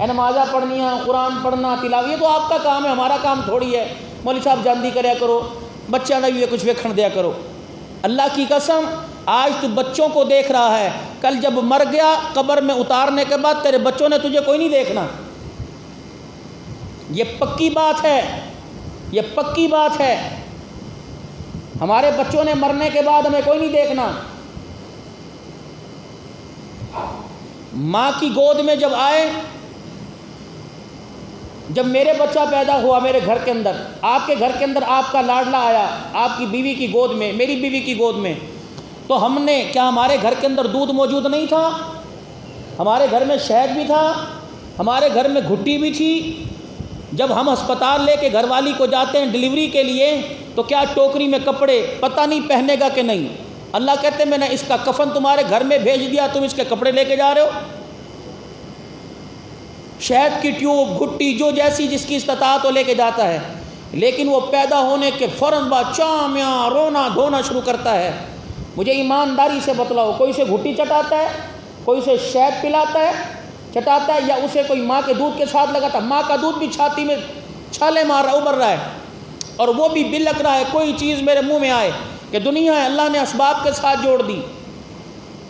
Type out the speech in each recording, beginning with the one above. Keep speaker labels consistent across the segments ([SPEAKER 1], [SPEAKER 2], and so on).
[SPEAKER 1] نمازہ پڑھنی ہے، قرآن پڑھنا، تلاوت، یہ تو آپ کا کام ہے، ہمارا کام تھوڑی ہے۔ مولوی صاحب جاندی کریا کرو، بچوں کا بھی کچھ ویکھن دیا کرو۔ اللہ کی قسم آج تو بچوں کو دیکھ رہا ہے، کل جب مر گیا قبر میں اتارنے کے بعد تیرے بچوں نے تجھے کوئی نہیں دیکھنا۔ یہ پکی بات ہے، یہ پکی بات ہے۔ ہمارے بچوں نے مرنے کے بعد ہمیں کوئی نہیں دیکھنا۔ ماں کی گود میں جب آئے، جب میرے بچہ پیدا ہوا میرے گھر کے اندر، آپ کے گھر کے اندر آپ کا لاڈلا آیا آپ کی بیوی کی گود میں، میری بیوی کی گود میں، تو ہم نے کیا ہمارے گھر کے اندر دودھ موجود نہیں تھا؟ ہمارے گھر میں شہد بھی تھا، ہمارے گھر میں گھٹی بھی تھی۔ جب ہم ہسپتال لے کے گھر والی کو جاتے ہیں ڈلیوری کے لیے تو کیا ٹوکری میں کپڑے، پتہ نہیں پہنے گا کہ نہیں۔ اللہ کہتے ہیں میں نے اس کا کفن تمہارے گھر میں بھیج دیا، تم اس کے کپڑے لے کے جا رہے ہو۔ شہد کی ٹیوب، گھٹی، جو جیسی جس کی استطاعت وہ لے کے جاتا ہے، لیکن وہ پیدا ہونے کے فوراً بعد چامیاں رونا دھونا شروع کرتا ہے۔ مجھے ایمانداری سے بتلاؤ، کوئی اسے گھٹی چٹاتا ہے، کوئی اسے شہد پلاتا ہے چٹاتا ہے، یا اسے کوئی ماں کے دودھ کے ساتھ لگاتا ہے؟ ماں کا دودھ بھی چھاتی میں چھالے مار رہا ابھر رہا ہے، اور وہ بھی بلک رہا ہے کوئی چیز میرے منہ میں آئے کہ دنیا ہے اللہ نے اسباب کے ساتھ جوڑ دی۔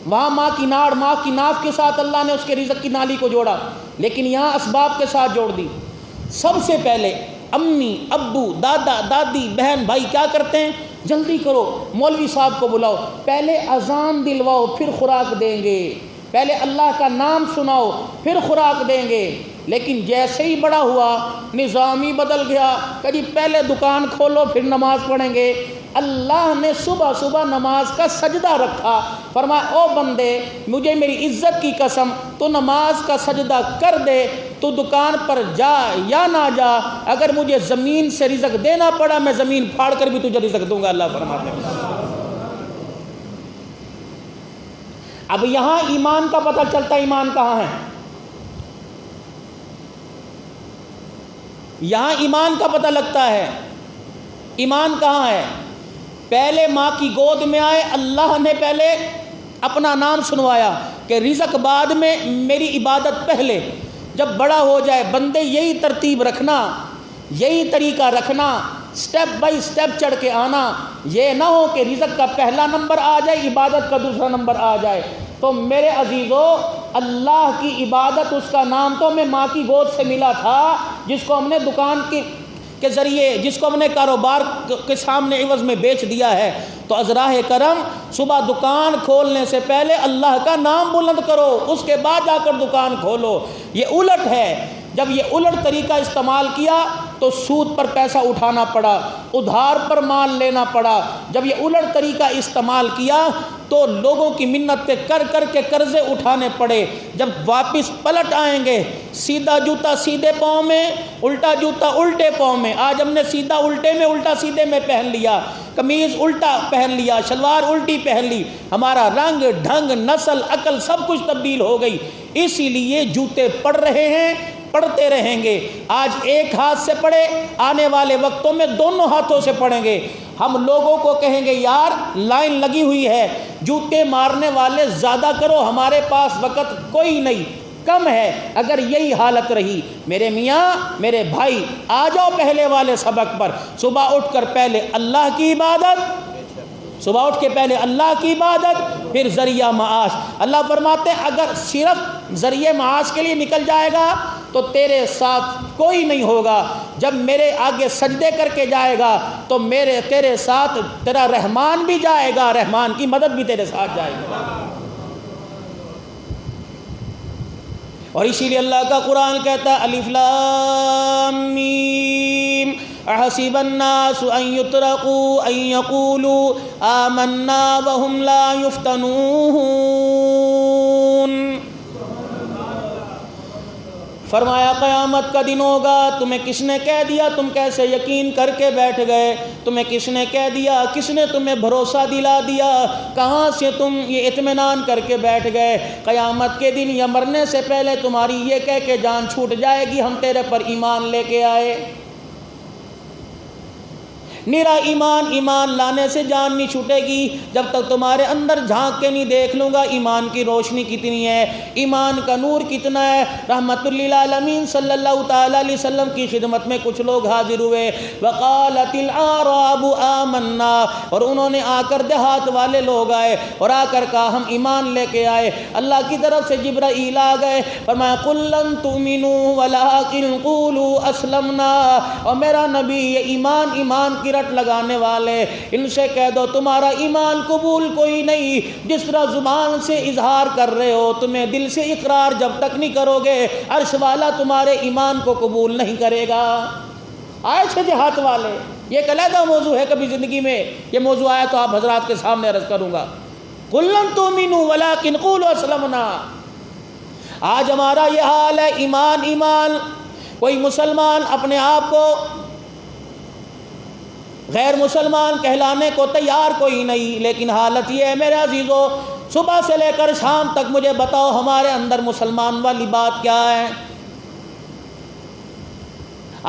[SPEAKER 1] وہاں ماں کی ناڑ، ماں کی ناف کے ساتھ اللہ نے اس کے رزق کی نالی کو جوڑا، لیکن یہاں اسباب کے ساتھ جوڑ دی۔ سب سے پہلے امی، ابو، دادا، دادی، بہن، بھائی کیا کرتے ہیں؟ جلدی کرو، مولوی صاحب کو بلاؤ، پہلے اذان دلواؤ پھر خوراک دیں گے، پہلے اللہ کا نام سناؤ پھر خوراک دیں گے۔ لیکن جیسے ہی بڑا ہوا نظام ہی بدل گیا، کہ پہلے دکان کھولو پھر نماز پڑھیں گے۔ اللہ نے صبح صبح نماز کا سجدہ رکھا، فرمایا او بندے مجھے میری عزت کی قسم تو نماز کا سجدہ کر دے، تو دکان پر جا یا نہ جا، اگر مجھے زمین سے رزق دینا پڑا میں زمین پھاڑ کر بھی تجھے رزق دوں گا، اللہ فرماتے ہیں۔ اب یہاں ایمان کا پتہ چلتا ہے ایمان کہاں ہے، یہاں ایمان کا پتہ لگتا ہے ایمان کہاں ہے۔ پہلے ماں کی گود میں آئے، اللہ نے پہلے اپنا نام سنوایا کہ رزق بعد میں، میری عبادت پہلے۔ جب بڑا ہو جائے بندے یہی ترتیب رکھنا، یہی طریقہ رکھنا، سٹیپ بائی سٹیپ چڑھ کے آنا، یہ نہ ہو کہ رزق کا پہلا نمبر آ جائے عبادت کا دوسرا نمبر آ جائے۔ تو میرے عزیزو، اللہ کی عبادت، اس کا نام تو ہمیں ماں کی گود سے ملا تھا، جس کو ہم نے دکان کے ذریعے، جس کو ہم نے کاروبار کے سامنے عوض میں بیچ دیا ہے۔ تو ازراہ کرم صبح دکان کھولنے سے پہلے اللہ کا نام بلند کرو، اس کے بعد جا کر دکان کھولو۔ یہ الٹ ہے، جب یہ الٹ طریقہ استعمال کیا تو سود پر پیسہ اٹھانا پڑا، ادھار پر مال لینا پڑا۔ جب یہ الٹ طریقہ استعمال کیا تو لوگوں کی منتیں کر کر کے قرضے اٹھانے پڑے۔ جب واپس پلٹ آئیں گے، سیدھا جوتا سیدھے پاؤں میں، الٹا جوتا الٹے پاؤں میں۔ آج ہم نے سیدھا الٹے میں، الٹا سیدھے میں پہن لیا، قمیض الٹا پہن لیا، شلوار الٹی پہن لی، ہمارا رنگ ڈھنگ نسل عقل سب کچھ تبدیل ہو گئی۔ اسی لیے جوتے پڑ رہے ہیں، پڑھتے رہیں گے۔ آج ایک ہاتھ سے پڑھے، آنے والے وقتوں میں دونوں ہاتھوں سے پڑھیں گے۔ ہم لوگوں کو کہیں گے یار لائن لگی ہوئی ہے، جوتے مارنے والے زیادہ کرو، ہمارے پاس وقت کوئی نہیں، کم ہے۔ اگر یہی حالت رہی میرے میاں میرے بھائی، آ جاؤ پہلے والے سبق پر۔ صبح اٹھ کر پہلے اللہ کی عبادت، صبح اٹھ کے پہلے اللہ کی عبادت، پھر ذریعہ معاش۔ اللہ فرماتے ہیں اگر صرف ذریعہ معاش کے لیے نکل جائے گا تو تیرے ساتھ کوئی نہیں ہوگا، جب میرے آگے سجدے کر کے جائے گا تو تیرے ساتھ تیرا رحمان بھی جائے گا، رحمان کی مدد بھی تیرے ساتھ جائے گا۔ اور اسی لیے اللہ کا قرآن کہتا ہے الف لام میم احسب الناس ان يتركوا ان يقولوا آمنا وهم لا يفتنون۔ فرمایا قیامت کا دن ہوگا، تمہیں کس نے کہہ دیا تم کیسے یقین کر کے بیٹھ گئے؟ تمہیں کس نے کہہ دیا؟ کس نے تمہیں بھروسہ دلا دیا؟ کہاں سے تم یہ اطمینان کر کے بیٹھ گئے؟ قیامت کے دن یا مرنے سے پہلے تمہاری یہ کہہ کے جان چھوٹ جائے گی ہم تیرے پر ایمان لے کے آئے۔ میرا ایمان لانے سے جان نہیں چھوٹے گی جب تک تمہارے اندر جھانک کے نہیں دیکھ لوں گا ایمان کی روشنی کتنی ہے، ایمان کا نور کتنا ہے۔ رحمت للعالمین صلی اللہ تعالیٰ علیہ وسلم کی خدمت میں کچھ لوگ حاضر ہوئے، وقالت الاعراب آمنا، اور انہوں نے آ کر دیہات والے لوگ آئے اور آ کر کہا ہم ایمان لے کے آئے۔ اللہ کی طرف سے جبرائیل آ گئے، فرمایا قل لن تؤمنوا ولکن قولوا اسلمنا، اور میرا نبی یہ ایمان کی رٹ لگانے والے ان سے کہہ دو تمہارا ایمان قبول کوئی نہیں، جس طرح زبان سے اظہار کر رہے ہو تمہیں دل سے اقرار جب تک نہیں کرو گے عرش والا تمہارے ایمان کو قبول نہیں کرے گا۔ آئے تھے دیہات والے، یہ ایک علیحدہ موضوع ہے، کبھی زندگی میں یہ موضوع آیا تو آپ حضرات کے سامنے عرض کروں گا۔ قل لن تؤمنوا ولکن قولوا اسلمنا۔ آج ہمارا یہ حال ہے، ایمان کوئی مسلمان اپنے آپ کو غیر مسلمان کہلانے کو تیار کوئی نہیں، لیکن حالت یہ ہے میرے عزیزو، صبح سے لے کر شام تک مجھے بتاؤ ہمارے اندر مسلمان والی بات کیا ہے؟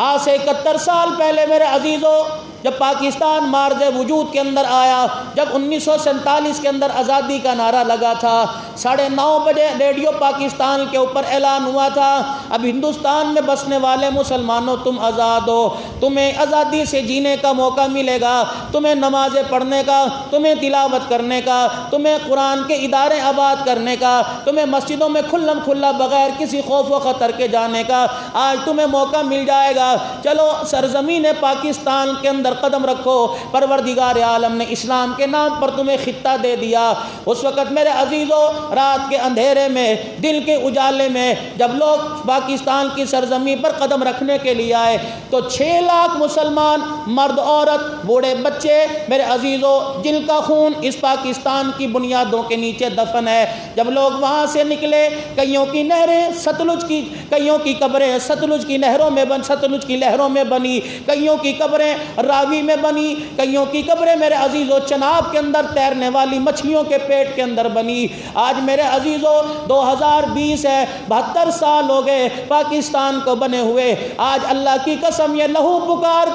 [SPEAKER 1] آج سے 71 سال پہلے میرے عزیزو جب پاکستان مارز وجود کے اندر آیا، جب 1947 کے اندر آزادی کا نعرہ لگا تھا، 9:30 بجے ریڈیو پاکستان کے اوپر اعلان ہوا تھا اب ہندوستان میں بسنے والے مسلمانوں تم آزاد ہو، تمہیں آزادی سے جینے کا موقع ملے گا، تمہیں نمازیں پڑھنے کا، تمہیں تلاوت کرنے کا، تمہیں قرآن کے ادارے آباد کرنے کا، تمہیں مسجدوں میں کھلم کھلا بغیر کسی خوف و خطر کے جانے کا آج تمہیں موقع مل جائے گا۔ چلو سرزمین پاکستان کے اندر قدم رکھو، پروردگار عالم نے اسلام کے نام پر تمہیں خطہ دے دیا۔ اس وقت میرے عزیزو رات کے اندھیرے میں، دل کے اجالے میں جب لوگ پاکستان کی سرزمین پر قدم رکھنے کے لیے آئے تو 6 لاکھ مسلمان، مرد عورت بوڑھے بچے میرے عزیزو جن کا خون اس پاکستان کی بنیادوں کے نیچے دفن ہے، جب لوگ وہاں سے نکلے کئیوں کی نہریں ستلج کی، کئیوں کی قبریں ستلج کی نہروں میں ستلج کی لہروں میں بنی، کئیوں کی قبریں راوی میں بنی، کئیوں کی قبریں میرے عزیزو چناب کے اندر تیرنے والی مچھلیوں کے پیٹ کے اندر بنی۔ آج میرے عزیزو 2020 ہے، 72 سال ہو گئے پاکستان کو بنے ہوئے، آج اللہ کی قسم یہ لہو پکار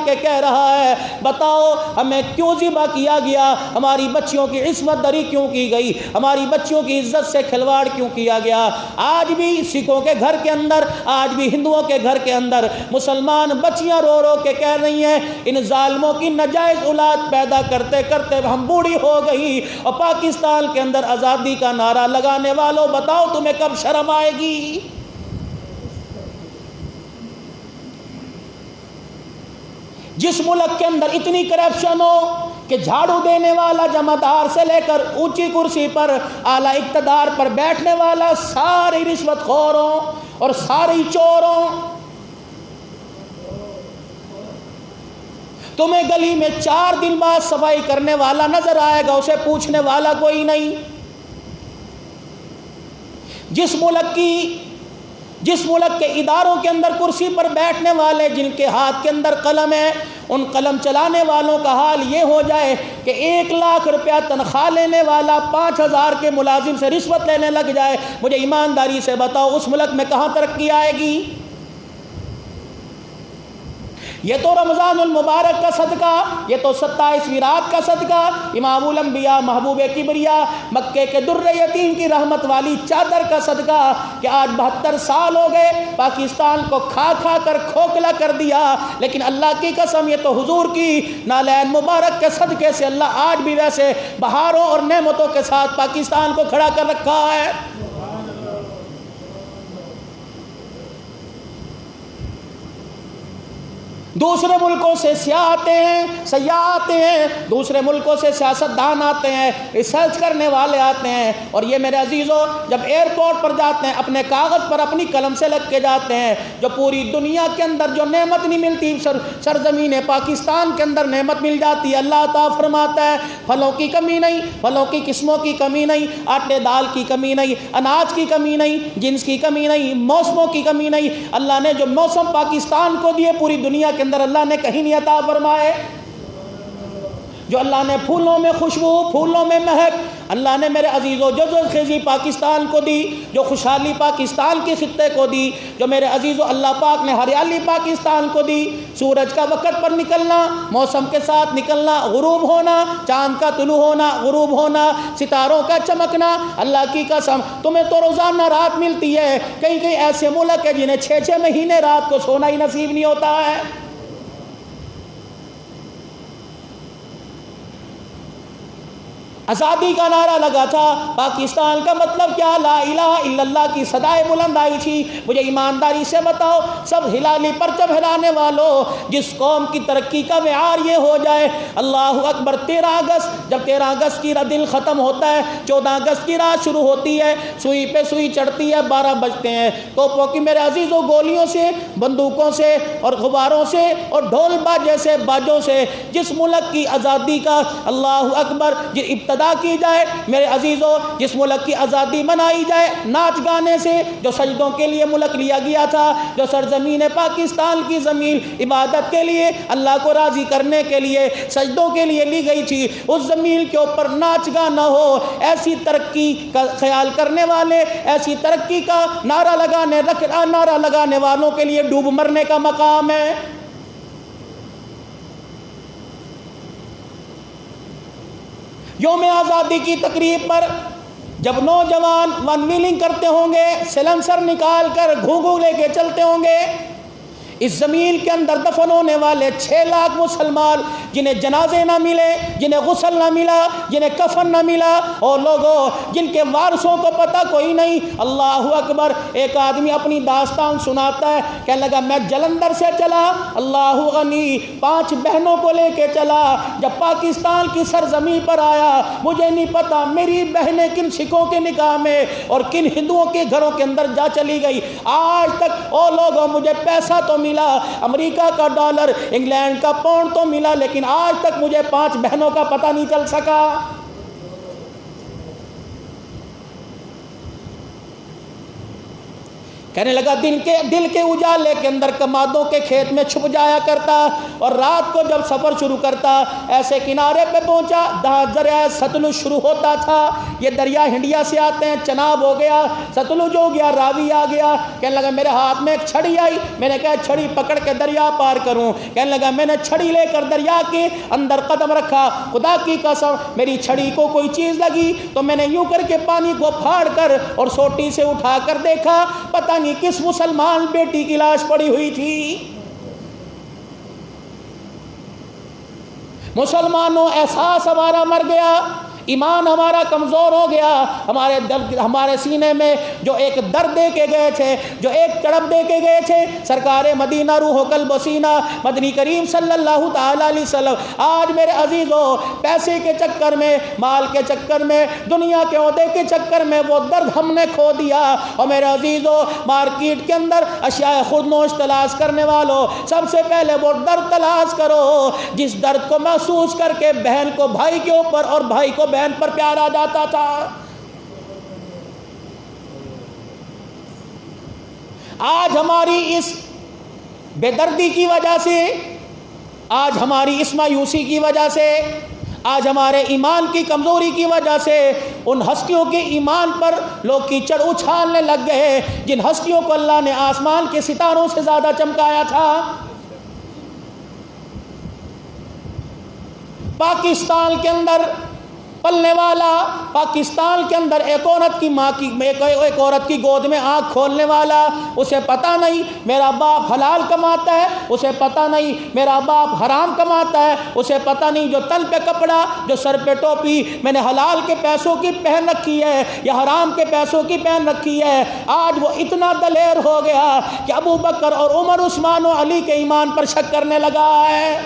[SPEAKER 1] کے کہہ رہا ہے بتاؤ ہمیں کیوں ذبح کیا گیا، ہماری بچیوں کی عصمت دری کیوں کی گئی، ہماری بچیوں کی عزت سے کھلواڑ کیوں کیا گیا۔ آج بھی سکھوں کے گھر کے اندر، آج بھی ہندوؤں کے گھر کے اندر مسلمان بچیاں رو رو کے کہہ رہی ہیں ان ظالموں کی ناجائز اولاد پیدا کرتے کرتے ہم بوڑھی ہو گئی، اور پاکستان کے اندر آزادی کا نعرہ لگانے والوں بتاؤ تمہیں کب شرم آئے گی؟ جس ملک کے اندر اتنی کرپشن ہو کہ جھاڑو دینے والا جمعدار سے لے کر اونچی کرسی پر اعلیٰ اقتدار پر بیٹھنے والا سارے رشوت خوروں اور سارے چوروں، تمہیں گلی میں 4 دن بعد صفائی کرنے والا نظر آئے گا، اسے پوچھنے والا کوئی نہیں۔ جس ملک کے اداروں کے اندر کرسی پر بیٹھنے والے جن کے ہاتھ کے اندر قلم ہے، ان قلم چلانے والوں کا حال یہ ہو جائے کہ 1 لاکھ روپیہ تنخواہ لینے والا 5000 کے ملازم سے رشوت لینے لگ جائے، مجھے ایمانداری سے بتاؤ اس ملک میں کہاں ترقی آئے گی؟ یہ تو رمضان المبارک کا صدقہ، یہ تو 27ویں رات کا صدقہ، امام الانبیاء محبوب کبریا مکے کے در یتیم کی رحمت والی چادر کا صدقہ کہ آج 72 سال ہو گئے پاکستان کو کھا کر کھوکھلا کر دیا، لیکن اللہ کی قسم یہ تو حضور کی نالین مبارک کے صدقے سے اللہ آج بھی ویسے بہاروں اور نعمتوں کے ساتھ پاکستان کو کھڑا کر رکھا ہے۔ دوسرے ملکوں سے سیاح آتے ہیں، دوسرے ملکوں سے سیاستدان آتے ہیں، ریسرچ کرنے والے آتے ہیں، اور یہ میرے عزیزو جب ایئرپورٹ پر جاتے ہیں اپنے کاغذ پر اپنی قلم سے لگ کے جاتے ہیں، جو پوری دنیا کے اندر جو نعمت نہیں ملتی سرزمین پاکستان کے اندر نعمت مل جاتی ہے۔ اللہ تعالیٰ فرماتا ہے پھلوں کی کمی نہیں، پھلوں کی قسموں کی کمی نہیں، آٹے دال کی کمی نہیں، اناج کی کمی نہیں، جنس کی کمی نہیں، موسموں کی کمی نہیں۔ اللہ نے جو موسم پاکستان کو دیے پوری دنیا کے اندر اللہ نے کہیں نہیں عطا فرمائے۔ جو اللہ نے پھولوں میں خوشبو، پھولوں میں مہک، اللہ نے میرے عزیز و جزو خیزی پاکستان کو دی، جو خوشحالی پاکستان کے خطے کو دی، جو میرے عزیز و اللہ پاک نے ہریالی پاکستان کو دی، سورج کا وقت پر نکلنا، موسم کے ساتھ نکلنا، غروب ہونا، چاند کا طلوع ہونا، غروب ہونا، ستاروں کا چمکنا، اللہ کی قسم تمہیں تو روزانہ رات ملتی ہے، کئی کئی ایسے ملک ہیں جنہیں 6 مہینے رات کو سونا ہی نصیب نہیں ہوتا ہے۔ آزادی کا نعرہ لگا تھا، پاکستان کا مطلب کیا؟ لا الہ الا اللہ کی صدائے بلند آئی تھی۔ مجھے ایمانداری سے بتاؤ، سب ہلالی پرچم ہلانے والوں، جس قوم کی ترقی کا معیار یہ ہو جائے اللہ اکبر، 13 اگست جب 13 اگست کی دن ختم ہوتا ہے، 14 اگست کی رات شروع ہوتی ہے، سوئی پہ سوئی چڑھتی ہے، 12 بجتے ہیں، توپوں کی میرے عزیزوں گولیوں سے، بندوقوں سے اور غباروں سے اور ڈھول باجے سے، باجوں سے جس ملک کی آزادی کا اللہ اکبر ابتدا کی جائے، میرے عزیزوں جس ملک کی آزادی منائی جائے ناچ گانے سے، جو سجدوں کے لیے ملک لیا گیا تھا، جو سرزمین پاکستان کی زمین عبادت کے لیے، اللہ کو راضی کرنے کے لیے، سجدوں کے لیے لی گئی تھی، اس زمین کے اوپر ناچ گانا ہو، ایسی ترقی کا خیال کرنے والے، ایسی ترقی کا نعرہ لگانے والوں کے لیے ڈوب مرنے کا مقام ہے۔ یوم آزادی کی تقریب پر جب نوجوان ون ویلنگ کرتے ہوں گے، سلنسر نکال کر گھوگھو لے کے چلتے ہوں گے، اس زمین کے اندر دفن ہونے والے 6 لاکھ مسلمان جنہیں جنازے نہ ملے، جنہیں غسل نہ ملا، جنہیں کفن نہ ملا، اور لوگوں جن کے وارثوں کو پتہ کوئی نہیں، اللہ اکبر۔ ایک آدمی اپنی داستان سناتا ہے، کہنے لگا میں جلندھر سے چلا، اللہ غنی 5 بہنوں کو لے کے چلا، جب پاکستان کی سرزمین پر آیا مجھے نہیں پتا میری بہنیں کن سکھوں کے نکاح میں اور کن ہندوؤں کے گھروں کے اندر جا چلی گئی، آج تک او لوگوں مجھے پیسہ تو ملا، امریکہ کا ڈالر، انگلینڈ کا پاؤنڈ تو ملا، لیکن آج تک مجھے 5 بہنوں کا پتہ نہیں چل سکا۔ کہنے لگا دل کے اجالے کے اندر کمادوں کے کھیت میں چھپ جایا کرتا، اور رات کو جب سفر شروع کرتا ایسے کنارے پہ پہنچا جہاں دریائے ستلج شروع ہوتا تھا۔ یہ دریا ہنڈیا سے آتے ہیں، چناب ہو گیا، ستلج ہو گیا، راوی آ گیا۔ کہنے لگا میرے ہاتھ میں ایک چھڑی آئی، میں نے کہا چھڑی پکڑ کے دریا پار کروں۔ کہنے لگا میں نے چھڑی لے کر دریا کے اندر قدم رکھا، خدا کی قسم میری چھڑی کو کوئی چیز لگی تو میں نے یوں کر کے پانی کو پھاڑ کر اور سوٹی سے اٹھا کر دیکھا، پتہ نہیں کس مسلمان بیٹی کی لاش پڑی ہوئی تھی۔ مسلمانوں احساس ہمارا مر گیا، ایمان ہمارا کمزور ہو گیا، ہمارے سینے میں جو ایک درد دے کے گئے تھے، جو ایک تڑپ دے کے گئے تھے سرکار مدینہ روح قلب و سینہ مدنی کریم صلی اللہ تعالی علیہ وسلم، آج میرے عزیزوں پیسے کے چکر میں، مال کے چکر میں، دنیا کے عہدے کے چکر میں وہ درد ہم نے کھو دیا۔ اور میرے عزیزوں مارکیٹ کے اندر اشیاء خود نوش تلاش کرنے والوں، سب سے پہلے وہ درد تلاش کرو جس درد کو محسوس کر کے بہن کو بھائی کے اوپر اور بھائی کو بہن پر پیار آ جاتا تھا۔ آج ہماری اس بے دردی کی وجہ سے، آج ہماری اس مایوسی کی وجہ سے، آج ہمارے ایمان کی کمزوری کی وجہ سے ان ہستیوں کے ایمان پر لوگ کیچڑ اچھالنے لگ گئے جن ہستیوں کو اللہ نے آسمان کے ستاروں سے زیادہ چمکایا تھا۔ پاکستان کے اندر پلنے والا، پاکستان کے اندر ایک عورت کی ماں کی ایک عورت کی گود میں آنکھ کھولنے والا، اسے پتہ نہیں میرا باپ حلال کماتا ہے، اسے پتہ نہیں میرا باپ حرام کماتا ہے، اسے پتہ نہیں جو تن پہ کپڑا، جو سر پہ ٹوپی میں نے حلال کے پیسوں کی پہن رکھی ہے یا حرام کے پیسوں کی پہن رکھی ہے، آج وہ اتنا دلیر ہو گیا کہ ابو بکر اور عمر عثمان و علی کے ایمان پر شک کرنے لگا ہے۔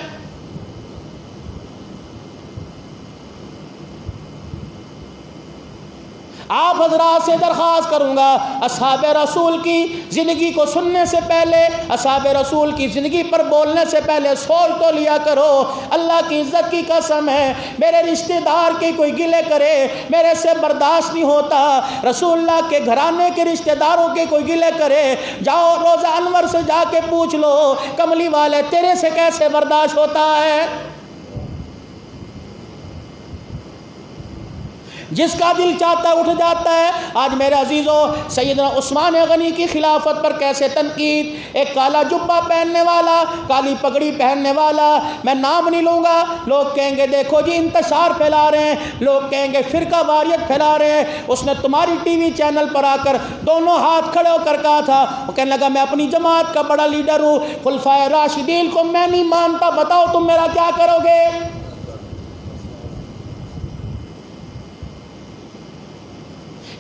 [SPEAKER 1] آپ حضرات سے درخواست کروں گا، اصحاب رسول کی زندگی کو سننے سے پہلے، اصحاب رسول کی زندگی پر بولنے سے پہلے سوچ تو لیا کرو۔ اللہ کی عزت کی قسم ہے، میرے رشتہ دار کے کوئی گلے کرے میرے سے برداشت نہیں ہوتا، رسول اللہ کے گھرانے کے رشتہ داروں کے کوئی گلے کرے، جاؤ روضہ انور سے جا کے پوچھ لو کملی والے تیرے سے کیسے برداشت ہوتا ہے۔ جس کا دل چاہتا ہے اٹھ جاتا ہے۔ آج میرے عزیزوں سیدنا عثمان غنی کی خلافت پر کیسے تنقید، ایک کالا جبہ پہننے والا، کالی پگڑی پہننے والا، میں نام نہیں لوں گا، لوگ کہیں گے دیکھو جی انتشار پھیلا رہے ہیں، لوگ کہیں گے فرقہ واریت پھیلا رہے ہیں۔ اس نے تمہاری ٹی وی چینل پر آ کر دونوں ہاتھ کھڑے ہو کر کہا تھا، وہ کہنے لگا میں اپنی جماعت کا بڑا لیڈر ہوں، خلفائے راشدین کو میں نہیں مانتا، بتاؤ تم میرا کیا کرو گے؟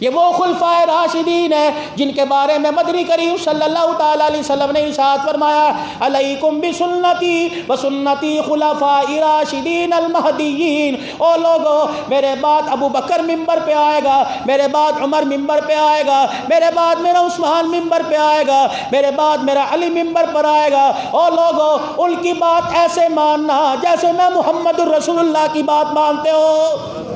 [SPEAKER 1] یہ وہ خلفائے راشدین ہیں جن کے بارے میں مدنی کریم صلی اللہ تعالیٰ علیہ وسلم نے ارشاد فرمایا، علیکم بسنتی وسنتی خلفاء راشدین المہدیین۔ او لوگو، میرے بعد ابو بکر ممبر پہ آئے گا، میرے بعد عمر ممبر پہ آئے گا، میرے بعد میرا عثمان ممبر پہ آئے گا، میرے بعد میرا علی ممبر پر آئے گا۔ او لوگو، ان کی بات ایسے ماننا جیسے میں محمد الرسول اللہ کی بات مانتے ہو۔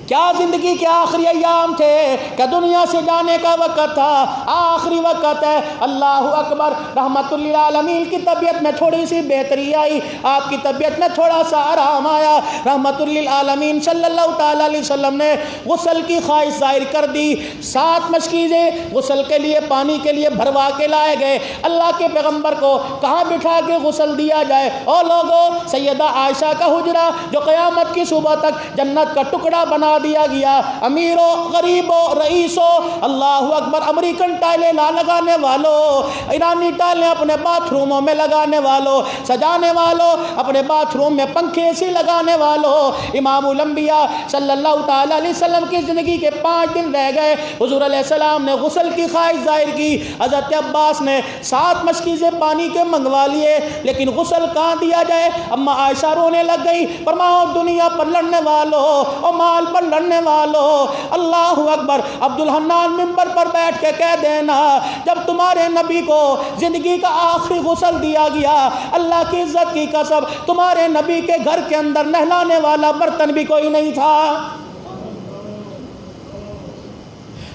[SPEAKER 1] کیا زندگی کے آخری ایام تھے کہ دنیا سے جانے کا وقت تھا، آخری وقت ہے۔ اللہ اکبر۔ رحمت للعالمین کی طبیعت میں تھوڑی سی بہتری آئی، آپ کی طبیعت میں تھوڑا سا آرام آیا۔ رحمت للعالمین صلی اللہ تعالیٰ علیہ وسلم نے غسل کی خواہش ظاہر کر دی۔ 7 مشکیزیں غسل کے لیے پانی کے لیے بھروا کے لائے گئے۔ اللہ کے پیغمبر کو کہاں بٹھا کے غسل دیا جائے؟ اور لوگوں، سیدہ عائشہ کا حجرہ جو قیامت کی صبح تک جنت کا ٹکڑا بنا دیا گیا، امیروں، غریبوں، رئیسوں، اللہ اکبر، امریکن ٹائلیں لگانے والوں، ایرانی ٹائلیں اپنے باتھ روموں میں لگانے والوں، سجانے والوں، اپنے باتھ روم میں پنکھے ایسی لگانے والوں، امام الانبیاء صلی اللہ تعالیٰ علیہ وسلم کی زندگی کے 5 دن رہ گئے، حضور علیہ السلام نے غسل کی خواہش ظاہر کی۔ حضرت عباس نے 7 مشکیزیں پانی کے منگوا لیے، لیکن غسل کہاں دیا جائے؟ اما عائشہ رونے لگ گئی، فرمایا دنیا پر لڑنے والوں اور مال پر لڑنے والوں، اللہ اکبر، عبد الحنان ممبر پر بیٹھ کے کہہ دینا جب تمہارے نبی کو زندگی کا آخری غسل دیا گیا، اللہ کی عزت کی قسم تمہارے نبی کے گھر کے اندر نہلانے والا برتن بھی کوئی نہیں تھا۔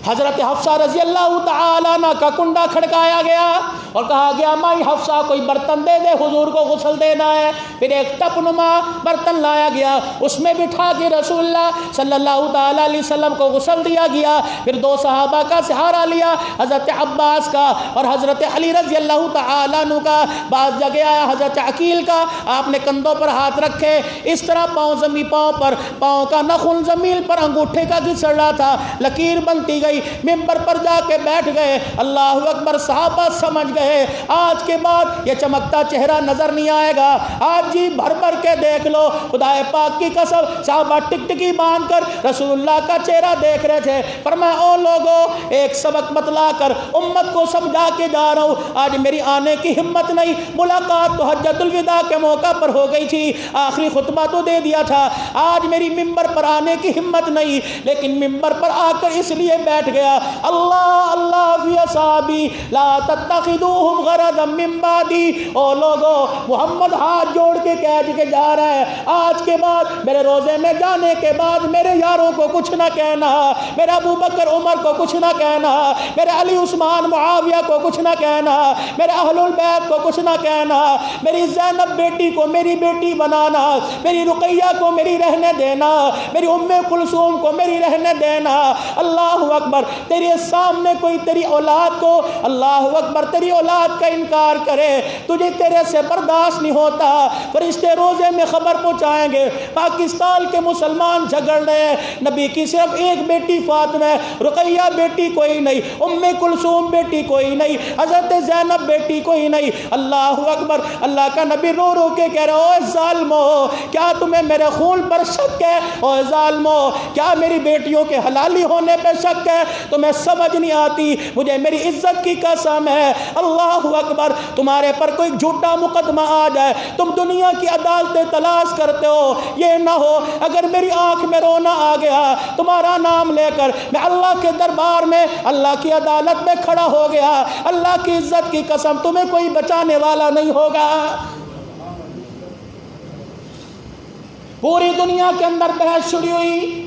[SPEAKER 1] حضرت حفصہ رضی اللہ تعالیٰ عنہ کا کنڈا کھڑکایا گیا اور کہا گیا مائی حفصہ کوئی برتن دے دے، حضور کو غسل دینا ہے۔ پھر ایک ٹپ نما برتن لایا گیا، اس میں بٹھا کے رسول اللہ صلی اللہ تعالیٰ علیہ وسلم کو غسل دیا گیا۔ پھر 2 صحابہ کا سہارا لیا، حضرت عباس کا اور حضرت علی رضی اللہ تعالیٰ عنہ کا۔ بعض جگہ آیا حضرت عقیل کا، آپ نے کندھوں پر ہاتھ رکھے، اس طرح پاؤں کا نخن زمین پر انگوٹھے کا گھسڑ رہا تھا، لکیر بنتی گئی، ممبر پر جا کے بیٹھ گئے۔ اللہ اکبر، صحابہ سمجھ گئے آج کے بعد یہ چمکتا چہرہ نظر نہیں آئے گا، آج جی بھر بھر کے دیکھ لو۔ خدا پاک کی قسم، صحابہ ٹکٹکی باندھ کر رسول اللہ کا چہرہ دیکھ رہے تھے۔ فرمایا او لوگوں، ایک سبق بتلا کر امت کو سمجھا کے جا رہا ہوں، آج میری آنے کی ہمت نہیں، ملاقات تو حجۃ الوداع کے موقع پر ہو گئی تھی، آخری خطبہ تو دے دیا تھا، آج میری ممبر پر آنے کی ہمت نہیں، لیکن ممبر پر آ کر اس لیے بیٹھ گیا، اللہ اللہ فی اصحابی لا تتخذوہم غرضا من بعدی۔ او لوگو، محمد ہاتھ جوڑ کے کہہ کے جا رہا ہے آج کے بعد میرے روزے میں جانے کے بعد میرے یاروں کو کچھ نہ کہنا، میرے ابو بکر عمر کو کچھ نہ کہنا، میرے علی عثمان معاویہ کو کچھ نہ کہنا، میرے اہل البیت کو کچھ نہ کہنا، میری زینب بیٹی کو میری بیٹی بنانا، میری رقیہ کو میری رہنے دینا، میری ام کلثوم کو میری رہنے دینا۔ اللہ اکبر، تیرے سامنے کوئی تیری اولاد کو، اللہ اکبر، تیری اولاد کا انکار کرے، تجھے تیرے سے برداشت نہیں ہوتا۔ فرشتے روزے میں خبر پہنچائیں گے پاکستان کے مسلمان جھگڑ رہے ہیں، نبی کی صرف ایک بیٹی فاطمہ، رقیہ بیٹی کوئی نہیں، ام کلثوم بیٹی کوئی نہیں، حضرت زینب بیٹی کوئی نہیں۔ اللہ اکبر، اللہ کا نبی رو رو کے کہہ رہے اوے ظالمو، کیا تمہیں میرے خون پر شک ہے؟ اوے ظالمو، کیا میری بیٹیوں کے حلالی ہونے پہ شک ہے؟ تمہیں سمجھ نہیں آتی، مجھے میری عزت کی قسم ہے، اللہ اکبر، تمہارے پر کوئی جھوٹا مقدمہ آ جائے، تم دنیا کی عدالتیں تلاش کرتے ہو، یہ نہ ہو اگر میری آنکھ میں رونا آ گیا تمہارا نام لے کر میں اللہ کے دربار میں اللہ کی عدالت میں کھڑا ہو گیا، اللہ کی عزت کی قسم تمہیں کوئی بچانے والا نہیں ہوگا۔ پوری دنیا کے اندر بحث شروع ہوئی،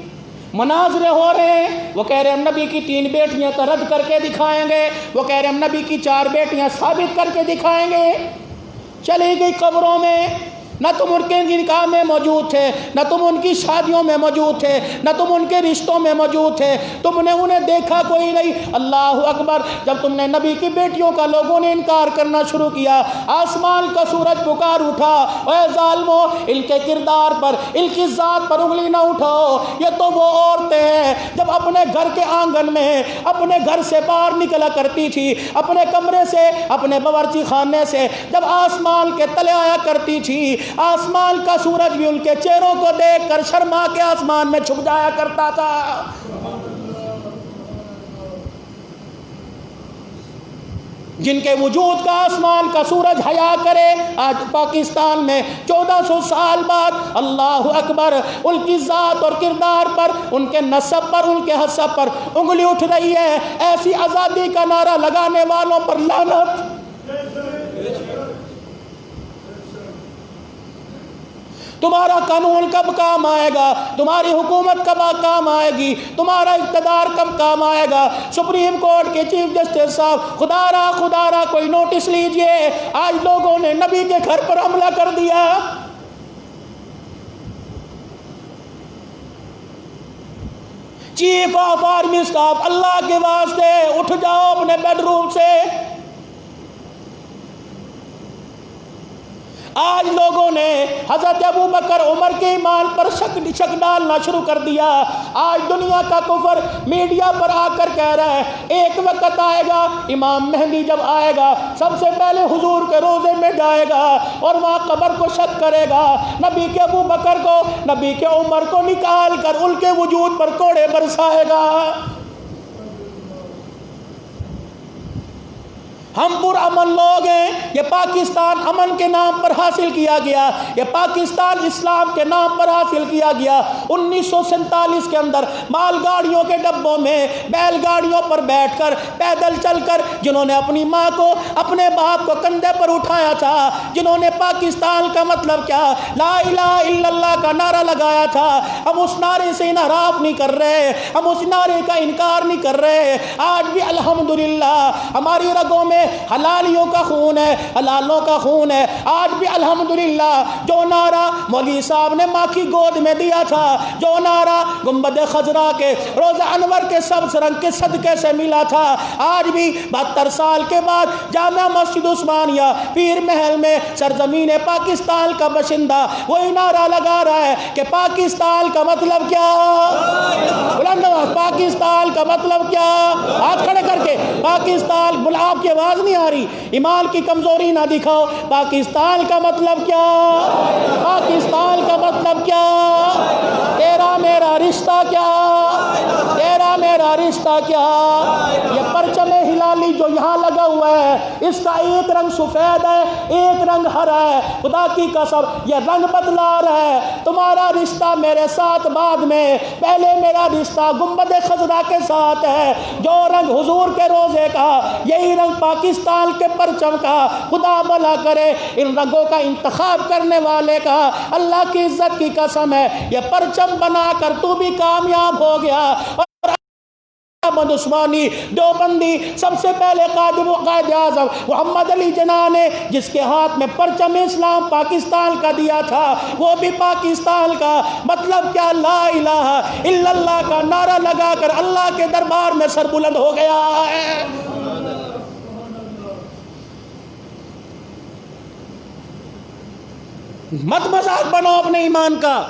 [SPEAKER 1] مناظرے ہو رہے ہیں، وہ کہہ رہے ہم نبی کی 3 بیٹیاں تو رد کر کے دکھائیں گے، وہ کہہ رہے ہم نبی کی 4 بیٹیاں ثابت کر کے دکھائیں گے۔ چلی گئی قبروں میں، نہ تم ان کے نکاح میں موجود تھے، نہ تم ان کی شادیوں میں موجود تھے، نہ تم ان کے رشتوں میں موجود تھے، تم نے انہیں دیکھا کوئی نہیں۔ اللہ اکبر، جب تم نے نبی کی بیٹیوں کا لوگوں نے انکار کرنا شروع کیا، آسمان کا سورج پکار اٹھا، اے ظالمو، ان کے کردار پر، ان کی ذات پر انگلی نہ اٹھاؤ، یہ تو وہ عورتیں ہیں جب اپنے گھر کے آنگن میں اپنے گھر سے باہر نکلا کرتی تھی، اپنے کمرے سے، اپنے باورچی خانے سے جب آسمان کے تلے آیا کرتی تھی، آسمان کا سورج بھی ان کے چہروں کو دیکھ کر شرما کے آسمان میں چھپ جایا کرتا تھا۔ جن کے وجود کا آسمان کا سورج حیا کرے، آج پاکستان میں 1400 سال بعد اللہ اکبر ان کی ذات اور کردار پر، ان کے نسب پر، ان کے حسب پر انگلی اٹھ رہی ہے۔ ایسی آزادی کا نعرہ لگانے والوں پر لعنت۔ تمہارا قانون کب کام آئے گا؟ تمہاری حکومت کب کام آئے گی؟ تمہارا اقتدار کب کام آئے گا؟ سپریم کورٹ کے چیف جسٹس صاحب، خدا را کوئی نوٹس لیجئے، آج لوگوں نے نبی کے گھر پر حملہ کر دیا۔ چیف آف آرمی اسٹاف، اللہ کے واسطے اٹھ جاؤ اپنے بیڈ روم سے۔ آج لوگوں نے حضرت ابوبکر عمر کے ایمان پر شک ڈالنا شروع کر دیا۔ آج دنیا کا کفر میڈیا پر آ کر کہہ رہا ہے ایک وقت آئے گا، امام مہدی جب آئے گا سب سے پہلے حضور کے روزے میں جائے گا اور وہاں قبر کو شک کرے گا، نبی کے ابوبکر کو، نبی کے عمر کو نکال کر ان کے وجود پر کوڑے برسائے گا۔ ہم پرامن لوگ ہیں، یہ پاکستان امن کے نام پر حاصل کیا گیا، یہ پاکستان اسلام کے نام پر حاصل کیا گیا۔ 1947 کے اندر مال گاڑیوں کے ڈبوں میں بیل گاڑیوں پر بیٹھ کر پیدل چل کر جنہوں نے اپنی ماں کو، اپنے باپ کو کندھے پر اٹھایا تھا، جنہوں نے پاکستان کا مطلب کیا، لا الہ الا اللہ کا نعرہ لگایا تھا، ہم اس نعرے سے انحراف نہیں کر رہے، ہم اس نعرے کا انکار نہیں کر رہے۔ آج بھی الحمدللہ ہماری رگوں میں حلالیوں کا خون ہے، حلالوں کا خون ہے۔ آج بھی الحمدللہ جو نعرہ مولوی صاحب نے ماں کی گود میں دیا تھا، جو نعرہ گنبد خضرا کے روضہ انور کے سبز رنگ کے صدقے سے ملا تھا، آج بھی 72 سال کے بعد جامع مسجد عثمانیہ پیر محل میں سرزمین پاکستان کا باشندہ وہی نعرہ لگا رہا ہے کہ پاکستان کا مطلب کیا؟ بلند آواز، پاکستان کا مطلب کیا؟ ہاتھ کھڑے کر کے، پاکستان، آپ کی آواز نہیں آ رہی، ایمان کی کمزوری نہ دکھاؤ، پاکستان کا مطلب کیا؟ پاکستان کا مطلب کیا؟ تیرا میرا رشتہ کیا؟ تیرا میرا رشتہ کیا؟ یہ پرچم ہلالی جو یہاں لگا ہوا ہے، اس کا ایک رنگ سفید ہے، ایک رنگ ہرا ہے، خدا کی قسم یہ رنگ بدلا رہا ہے۔ تمہارا رشتہ میرے ساتھ بعد میں، پہلے میرا رشتہ گنبد خضرا کے ساتھ ہے، جو رنگ حضور کے روزے کا، یہی رنگ پاکستان کے پرچم کا۔ خدا بھلا کرے ان رنگوں کا انتخاب کرنے والے کا، اللہ کی عزت کی قسم ہے، یہ پرچم بنا کر تو بھی کامیاب ہو گیا۔ احمد عثمانی دیوبندی سب سے پہلے قائد اعظم محمد علی جناح نے جس کے ہاتھ میں پرچم اسلام پاکستان کا دیا تھا، وہ بھی پاکستان کا مطلب کیا؟ لا الہ الا اللہ کا نعرہ لگا کر اللہ کے دربار میں سر بلند ہو گیا ہے۔ مت مذاق بنو اپنے ایمان کا۔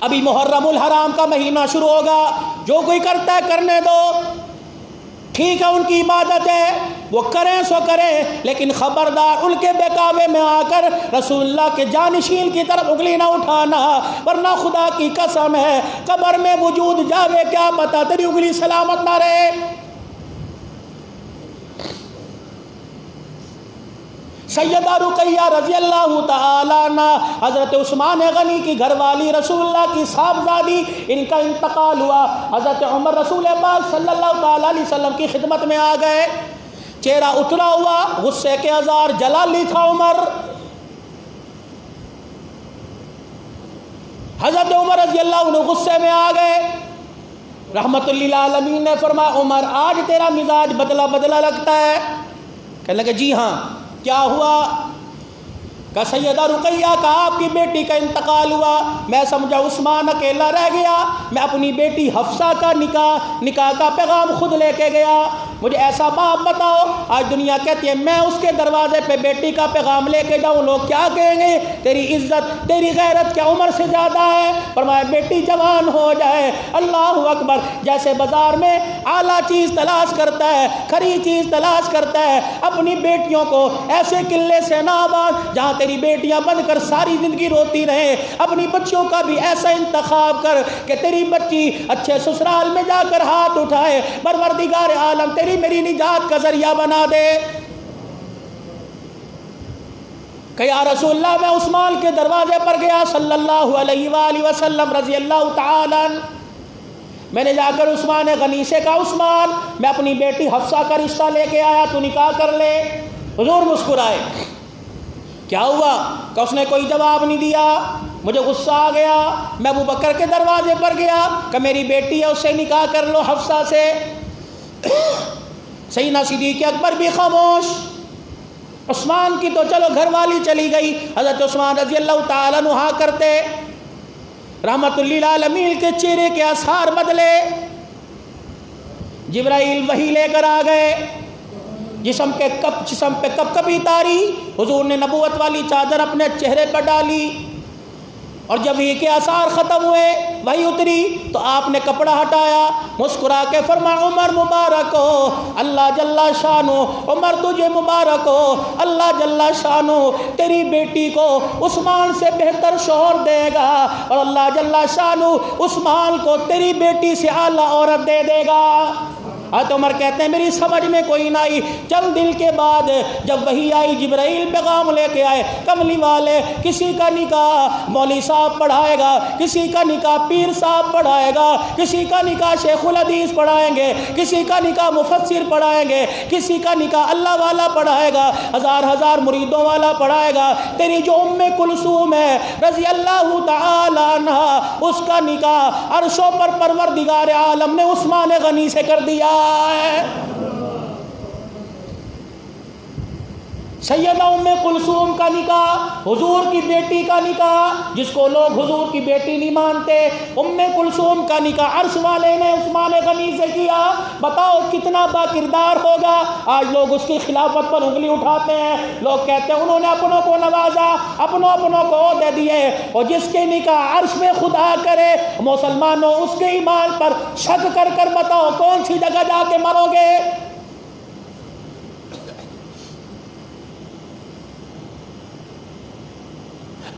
[SPEAKER 1] ابھی محرم الحرام کا مہینہ شروع ہوگا، جو کوئی کرتا ہے کرنے دو، ٹھیک ہے، ان کی عبادت ہے، وہ کریں سو کریں، لیکن خبردار ان کے بہکاوے میں آ کر رسول اللہ کے جانشین کی طرف انگلی نہ اٹھانا، ورنہ خدا کی قسم ہے قبر میں وجود جاوے کیا پتہ تیری انگلی سلامت نہ رہے۔ سیدہ رقیہ رضی اللہ تعالیٰ عنہ، حضرت عثمان غنی کی گھر والی، رسول اللہ کی صاحبزادی، ان کا انتقال ہوا۔ حضرت عمر رسول پاک صلی اللہ تعالیٰ علیہ وسلم کی خدمت میں آ گئے، چہرہ اترا ہوا، غصے کے اظہار جلالی تھا عمر۔ حضرت عمر رضی اللہ عنہ غصے میں آ گئے، رحمت للعالمین نے فرمایا عمر آج تیرا مزاج بدلا بدلا لگتا ہے۔ کہنے لگے جی ہاں کیا ہوا؟ کہ سیدہ رقیہ کا آپ کی بیٹی کا انتقال ہوا، میں سمجھا عثمان اکیلا رہ گیا، میں اپنی بیٹی حفصہ کا نکاح کا پیغام خود لے کے گیا، مجھے ایسا باپ بتاؤ۔ آج دنیا کہتی ہے میں اس کے دروازے پہ بیٹی کا پیغام لے کے جاؤں، لوگ کیا کہیں گے؟ تیری عزت تیری غیرت کیا عمر سے زیادہ ہے؟ فرمایا بیٹی جوان ہو جائے، اللہ اکبر، جیسے بازار میں اعلیٰ چیز تلاش کرتا ہے، کھری چیز تلاش کرتا ہے، اپنی بیٹیوں کو ایسے قلعے سے نہ باندھ جہاں تیری بیٹیاں بن کر ساری زندگی روتی رہیں، اپنی بچیوں کا بھی ایسا انتخاب کر کہ تیری بچی اچھے سسرال میں جا کر ہاتھ اٹھائے، پروردگار عالم تیری میری نجات کا ذریعہ بنا دے۔ کہ یا رسول اللہ میں عثمان کے دروازے پر گیا صلی اللہ علیہ وآلہ وسلم رضی اللہ تعالی عنہ، میں نے جا کر عثمان غنی سے کہا عثمان میں اپنی بیٹی حفصہ کا رشتہ لے کے آیا، تو نکاح کر لے۔ حضور مسکرائے، کیا ہوا؟ کہ اس نے کوئی جواب نہیں دیا، مجھے غصہ آ گیا، میں ابو بکر کے دروازے پر گیا کہ میری بیٹی ہے اس سے نکاح کر لو حفصہ سے۔ سیدنا صدیق اکبر بھی خاموش، عثمان کی تو چلو گھر والی چلی گئی، حضرت عثمان رضی اللہ تعالیٰ عنہ ہاں کرتے، رحمت للعالمین کے چہرے کے آثار بدلے، جبرائیل وحی لے کر آ گئے، جسم پہ کب کبھی تاری، حضور نے نبوت والی چادر اپنے چہرے پر ڈالی، اور جب وحی کے آثار ختم ہوئے وحی اتری تو آپ نے کپڑا ہٹایا، مسکرا کے فرمایا عمر مبارک ہو، اللہ جل شانو، عمر تجھے مبارک ہو، اللہ جل شانو تیری بیٹی کو عثمان سے بہتر شوہر دے گا، اور اللہ جل شانو عثمان کو تیری بیٹی سے اعلیٰ عورت دے دے گا۔ حضرت عمر کہتے ہیں میری سمجھ میں کوئی نہ آئی، چند دن کے بعد جب وحی آئی جبرائیل پیغام لے کے آئے، کملی والے کسی کا نکاح مولوی صاحب پڑھائے گا، کسی کا نکاح پیر صاحب پڑھائے گا، کسی کا نکاح شیخ الحدیث پڑھائیں گے، کسی کا نکاح مفسر پڑھائیں گے، کسی کا نکاح اللہ والا پڑھائے گا، ہزار ہزار مریدوں والا پڑھائے گا۔ تیری جو ام کلثوم ہے رضی اللہ تعالی عنہ، اس کا نکاح عرشوں پر پروردگار عالم نے عثمان غنی سے کر دیا ہے۔ سیدہ ام کلثوم کا نکاح، حضور کی بیٹی کا نکاح، جس کو لوگ حضور کی بیٹی نہیں مانتے، ام کلثوم کا نکاح عرش والے نے عثمان غنی سے کیا۔ بتاؤ کتنا با کردار ہوگا۔ آج لوگ اس کی خلافت پر انگلی اٹھاتے ہیں، لوگ کہتے ہیں انہوں نے اپنوں کو نوازا، اپنوں کو عہدے دیے، اور جس کے نکاح عرش میں خدا کرے، مسلمانوں اس کے ایمان پر شک کر کر بتاؤ کون سی جگہ جا کے مرو گے؟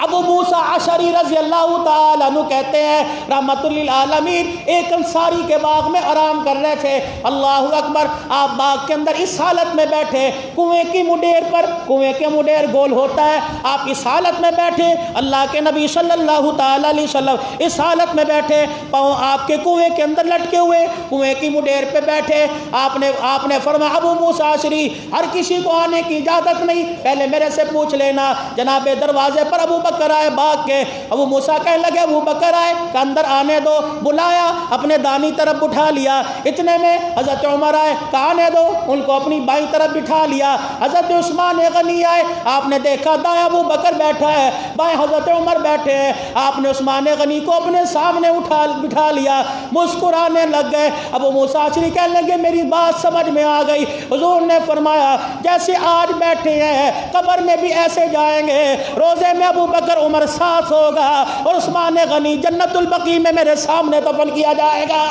[SPEAKER 1] ابو موسیٰ اشعری رضی اللہ تعالیٰ عنہ کہتے ہیں رحمت للعالمین ایک انصاری کے باغ میں آرام کر رہے تھے، اللہ اکبر، آپ باغ کے اندر اس حالت میں بیٹھے، کنویں کی مڈیر پر، کنویں کے مڈیر گول ہوتا ہے، آپ اس حالت میں بیٹھے، اللہ کے نبی صلی اللہ تعالیٰ علیہ وسلم اس حالت میں بیٹھے، پاؤں آپ کے کنویں کے اندر لٹکے ہوئے، کنویں کی مڈیر پہ بیٹھے، آپ نے فرمایا ابو موسیٰ اشعری ہر کسی کو آنے کی اجازت نہیں، پہلے میرے سے پوچھ لینا۔ جناب دروازے پر ابو بکر آئے باغ کے، ابو موسیٰ کہنے لگے ابو بکر آئے کہ اندر آنے دو، بلایا، اپنے دانی طرف بٹھا لیا، اتنے میں حضرت عمر آئے کہ آنے دو، ان کو اپنی بائیں طرف بٹھا لیا، حضرت عثمان غنی آئے، آپ نے دیکھا دائیں ابو بکر بیٹھا ہے، بائیں حضرت عمر بیٹھے ہیں، آپ نے عثمان غنی کو اپنے سامنے بٹھا لیا، مسکرانے لگ گئے۔ ابو موسیٰ اشعری کہنے لگے میری بات سمجھ میں آ گئی، حضور نے فرمایا جیسے آج بیٹھے ہیں قبر میں بھی ایسے جائیں گے، روزے میں ابو بکر عمر ساتھ ہوگا، اور عثمان غنی جنت البقیع میں میرے سامنے دفن کیا جائے گا۔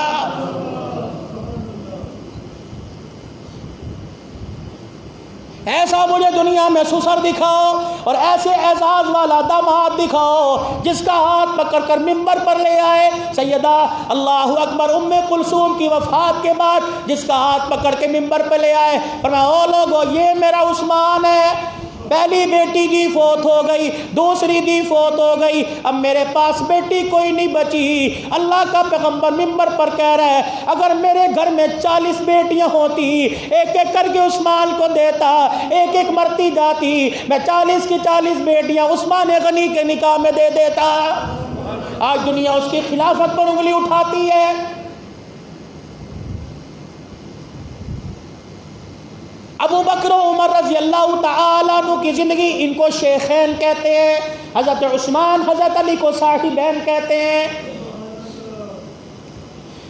[SPEAKER 1] ایسا مجھے دنیا میں سسر دکھاؤ، اور ایسے اعزاز والا داماد دکھاؤ جس کا ہاتھ پکڑ کر ممبر پر لے آئے سیدہ اللہ اکبر ام کلثوم کی وفات کے بعد، جس کا ہاتھ پکڑ کے ممبر پہ لے آئے، فرمایا او لوگو یہ میرا عثمان ہے، پہلی بیٹی کی فوت ہو گئی، دوسری کی فوت ہو گئی، اب میرے پاس بیٹی کوئی نہیں بچی۔ اللہ کا پیغمبر منبر پر کہہ رہا ہے اگر میرے گھر میں 40 بیٹیاں ہوتی، ایک ایک کر کے عثمان کو دیتا، ایک ایک مرتی جاتی، میں 40 کی 40 بیٹیاں عثمان غنی کے نکاح میں دے دیتا۔ آج دنیا اس کی خلافت پر انگلی اٹھاتی ہے۔ ابو بکر و عمر رضی اللہ تعالیٰ عنہ کی زندگی، ان کو شیخین کہتے ہیں. حضرت عثمان حضرت علی کو صاحبین کہتے ہیں.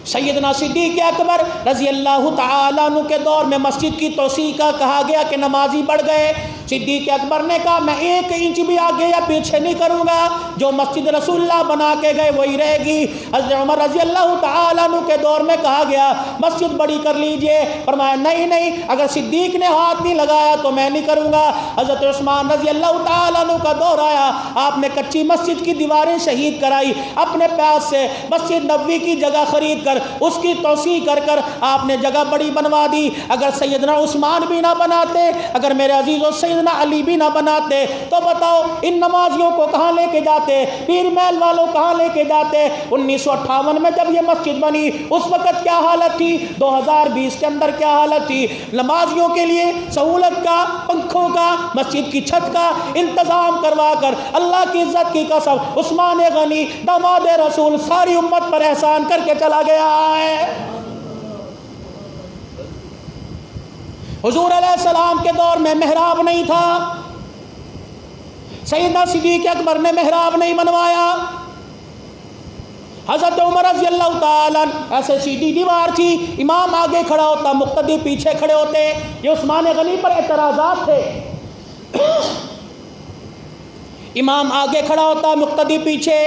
[SPEAKER 1] سیدنا صدیق اکبر رضی اللہ تعالیٰ عنہ کے دور میں مسجد کی توسیع کا کہا گیا کہ نمازی بڑھ گئے. صدیق اکبر نے کہا میں 1 انچ بھی آگے یا پیچھے نہیں کروں گا، جو مسجد رسول اللہ بنا کے گئے وہی رہے گی. حضرت عمر رضی اللہ تعالیٰ عنہ کے دور میں کہا گیا مسجد بڑی کر لیجئے، فرمایا نہیں، اگر صدیق نے ہاتھ نہیں لگایا تو میں نہیں کروں گا. حضرت عثمان رضی اللہ تعالیٰ عنہ کا دور آیا، آپ نے کچی مسجد کی دیواریں شہید کرائی، اپنے پیسے سے مسجد نبوی کی جگہ خرید کر اس کی توسیع کر آپ نے جگہ بڑی بنوا دی. اگر سیدنا عثمان بھی نہ بناتے، اگر میرے عزیزوں سیدنا علی بھی نہ بناتے، تو بتاؤ ان نمازیوں کو کہاں لے کے جاتے، پیر محل والوں کہاں لے کے جاتے. 1958 میں جب یہ مسجد بنی اس وقت کیا حالت تھی، 2020 کے اندر کیا حالت تھی. نمازیوں کے لیے سہولت کا، پنکھوں کا، مسجد کی چھت کا انتظام کروا کر اللہ کی عزت کی قسم عثمان غنی داماد رسول ساری امت پر احسان کر کے چلا گیا ہے. حضور علیہ السلام کے دور میں محراب نہیں تھا، سیدنا صدیق اکبر نے محراب نہیں بنوایا. حضرت عمر رضی اللہ تعالیٰ ایسے سیدھی دیوار تھی، امام آگے کھڑا ہوتا، مقتدی پیچھے کھڑے ہوتے. یہ عثمان غنی پر اعتراضات تھے. امام آگے کھڑا ہوتا، مقتدی پیچھے.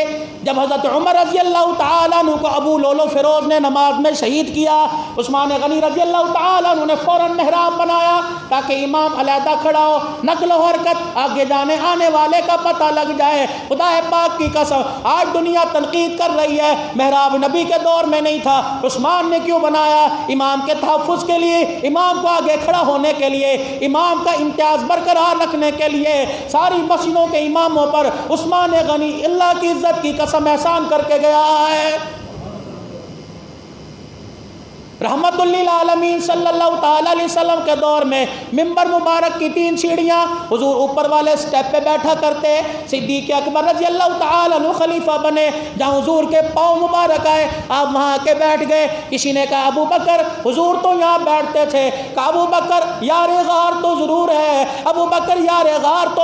[SPEAKER 1] جب حضرت عمر رضی اللہ تعالیٰ عنہ کو ابو لولو فیروز نے نماز میں شہید کیا، عثمان غنی رضی اللہ تعالیٰ عنہ نے فوراً محراب بنایا تاکہ امام علیحدہ کھڑا ہو، نقل و حرکت آگے جانے آنے والے کا پتہ لگ جائے. خدا پاک کی قسم آج دنیا تنقید کر رہی ہے محراب نبی کے دور میں نہیں تھا، عثمان نے کیوں بنایا؟ امام کے تحفظ کے لیے، امام کو آگے کھڑا ہونے کے لیے، امام کا امتیاز برقرار رکھنے کے لیے. ساری مسجدوں کے امام پر عثمان غنی اللہ کی عزت کی قسم احسان کر کے گیا ہے. رحمت للعالمین صلی اللہ تعالی علیہ وسلم کے دور میں ممبر مبارک کی 3 سیڑھیاں، حضور اوپر والے سٹیپ پہ بیٹھا کرتے. صدیق اکبر رضی اللہ تعالی عنہ خلیفہ بنے، جہاں حضور کے پاؤں مبارک آئے آپ وہاں آ کے بیٹھ گئے. کسی نے کہا ابو بکر، حضور تو یہاں بیٹھتے تھے. کہا ابو بکر یار غار تو ضرور ہے، ابو بکر یار غار تو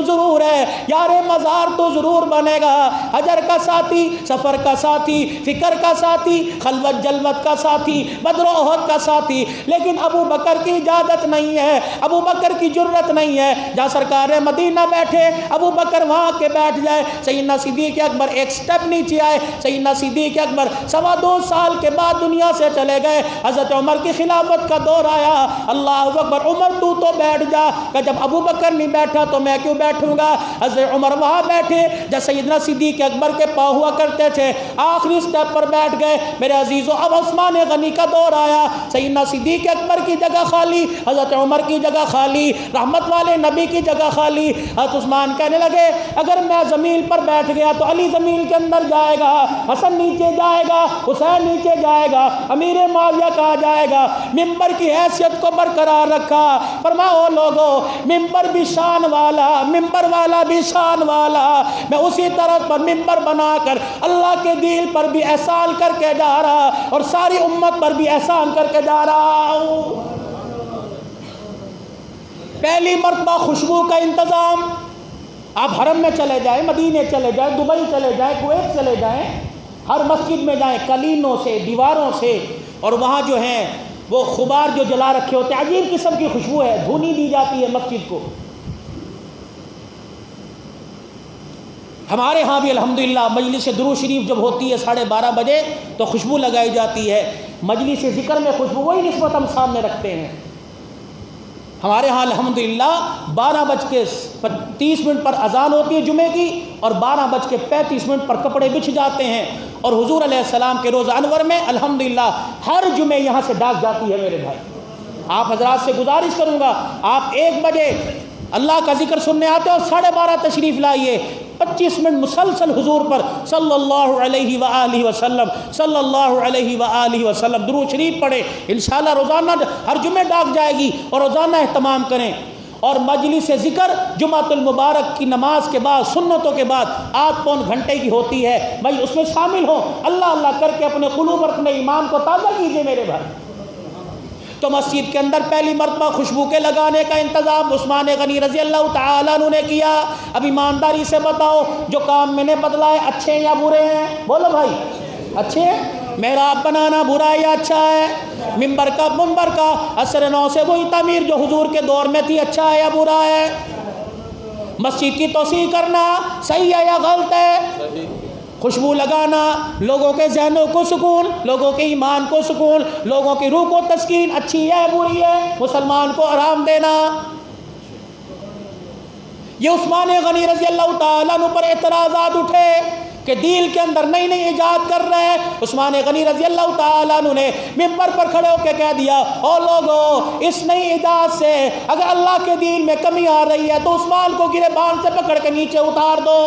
[SPEAKER 1] ضرور ہے، یار مزار تو ضرور بنے گا. حجر کا ساتھی، سفر کا ساتھی، فکر کا ساتھی، خلوت جلوت کا ساتھی، بدر و احد کا ساتھی. لیکن ابو بکر کی اجازت نہیں ہے، ابو بکر کی جرت نہیں ہے جہاں سرکار مدینہ بیٹھے ابو بکر وہاں کے بیٹھ جائے. سیدنا صدیق اکبر ایک سٹیپ نیچے آئے. سیدنا صدیق اکبر 2.25 سال کے بعد دنیا سے چلے گئے. حضرت عمر کی خلافت کا دور آیا. اللہ اکبر، عمر تو بیٹھ جا. کہ جب ابو بکر نہیں بیٹھا تو میں کیوں بیٹھوں گا؟ حضرت عمر وہاں بیٹھے جب سیدنا صدیق اکبر کے پاؤں ہوا کرتے تھے، آخری سٹیپ پر بیٹھ گئے. میرے عزیزو اب عثمان غنی کا دور آیا. سیدنا صدیق اکبر کی جگہ خالی، حضرت عمر کی جگہ خالی، رحمت والے نبی کی جگہ خالی. حضرت عثمان کہنے لگے اگر میں زمین پر بیٹھ گیا تو علی زمین کے اندر جائے گا، حسن نیچے جائے گا، حسین نیچے جائے گا، امیر معاویہ کہا جائے گا. ممبر کی حیثیت کو برقرار رکھا. فرماؤ لوگو ممبر بھی شان والا، ممبر والا بھی شان والا. میں اسی طرح پر ممبر بنا کر اللہ کے دین پر بھی احسان کر کے جا رہا اور ساری امت پر بھی احسان کر کے جا رہا ہوں. پہلی مرتبہ خوشبو کا انتظام. آپ حرم میں چلے جائیں، مدینے چلے جائیں، دبئی چلے جائیں، کویت چلے جائیں، ہر مسجد میں جائیں، قلینوں سے، دیواروں سے، اور وہاں جو ہیں وہ غبار جو جلا رکھے ہوتے ہیں، عجیب قسم کی خوشبو ہے، دھونی دی جاتی ہے مسجد کو. ہمارے ہاں بھی الحمدللہ مجلس درود شریف جب ہوتی ہے 12:30 بجے تو خوشبو لگائی جاتی ہے. مجلس ذکر میں خوشبو وہی نسبت ہم سامنے رکھتے ہیں. ہمارے ہاں الحمدللہ 12:30 پر اذان ہوتی ہے جمعے کی اور 12:35 پر کپڑے بچھ جاتے ہیں. اور حضور علیہ السلام کے روزہ انور میں الحمدللہ ہر جمعے یہاں سے ڈاک جاتی ہے. میرے بھائی آپ حضرات سے گزارش کروں گا، آپ 1 بجے اللہ کا ذکر سننے آتے اور 12:30 تشریف لائیے. 25 منٹ مسلسل حضور پر صلی اللہ علیہ وآلہ وسلم صلی اللہ علیہ وآلہ وسلم درود شریف پڑھے. انشاءاللہ روزانہ ہر جمعے ڈاک جائے گی اور روزانہ اہتمام کریں. اور مجلس ذکر جمعۃ المبارک کی نماز کے بعد سنتوں کے بعد 8-پون گھنٹے کی ہوتی ہے. بھائی اس میں شامل ہوں، اللہ اللہ کر کے اپنے قلوب اور اپنے ایمان کو تازہ کیجیے. میرے بھائی تو مسجد کے اندر پہلی مرتبہ خوشبو کے لگانے کا انتظام عثمان غنی رضی اللہ تعالیٰ عنہ نے کیا۔ اب ایمانداری سے بتاؤ جو کام میں نے بدلائے اچھے ہیں یا برے ہیں؟ بولو بھائی، اچھے ہیں؟ محراب بنانا برا ہے یا اچھا ہے؟ منبر کا عصر نو سے وہی تعمیر جو حضور کے دور میں تھی اچھا ہے یا برا ہے؟ مسجد کی توسیع کرنا صحیح ہے یا غلط ہے؟ خوشبو لگانا لوگوں کے ذہنوں کو سکون، لوگوں کے ایمان کو سکون، لوگوں کی روح کو تسکین اچھی ہے بری ہے؟ مسلمان کو آرام دینا۔ یہ عثمان غنی رضی اللہ تعالیٰ عنہ پر اعتراضات اٹھے کہ دین کے اندر نئی نئی ایجاد کر رہے ہیں۔ عثمان غنی رضی اللہ تعالیٰ عنہ نے منبر پر کھڑے ہو کے کہہ دیا، او لوگو، اس نئی ایجاد سے اگر اللہ کے دین میں کمی آ رہی ہے تو عثمان کو گریبان سے پکڑ کے نیچے اتار دو۔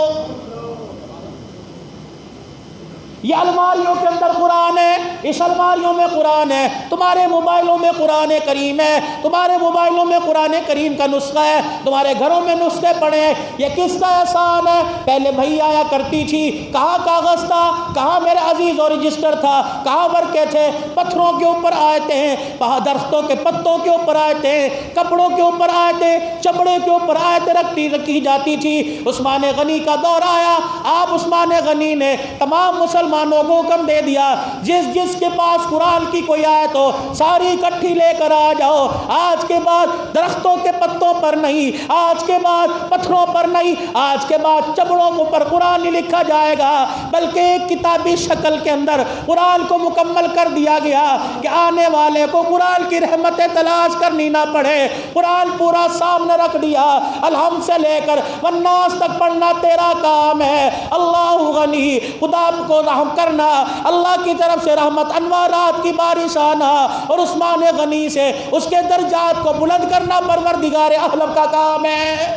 [SPEAKER 1] یہ الماریوں کے اندر قرآن ہے، اس الماریوں میں قرآن ہے، تمہارے موبائلوں میں قرآن کریم ہے، تمہارے موبائلوں میں قرآن کریم کا نسخہ ہے، تمہارے گھروں میں نسخے پڑے ہیں۔ یہ کس کا احسان ہے؟ پہلے بھئی آیا کرتی تھی، کہاں کاغذ تھا، کہاں میرے عزیز اور رجسٹر تھا، کہاں ورقے تھے، پتھروں کے اوپر آیتیں ہیں، درختوں کے پتوں کے اوپر آیتیں ہیں، کپڑوں کے اوپر آیتیں، چمڑے کے اوپر آیتیں رکھی جاتی تھی۔ عثمان غنی کا دور آیا، آپ عثمان غنی نے تمام مسلمانوں کو حکم دے دیا، جس کے پاس قرآن کی کوئی آیت ہو ساری اکٹھی لے کر آ جاؤ۔ آج کے بعد درختوں کے پتوں پر نہیں، آج کے بعد پتھروں پر نہیں، آج کے بعد چمڑوں کے اوپر قرآن نہیں لکھا جائے گا، بلکہ ایک کتابی شکل کے اندر قرآن کو مکمل کر دیا گیا کہ آنے والے کو قرآن کی رحمتیں تلاش کرنی نہ پڑے۔ قرآن پورا سامنے رکھ دیا، الحمد سے لے کر والناس تک پڑھنا تیرا کام ہے۔ اللہ غنی، خدا کو رحم کرنا، اللہ کی طرف سے رحمت انوارات کی بارش آنا، اور عثمان غنی سے اس کے درجات کو بلند کرنا پروردگار عالم کا کام ہے۔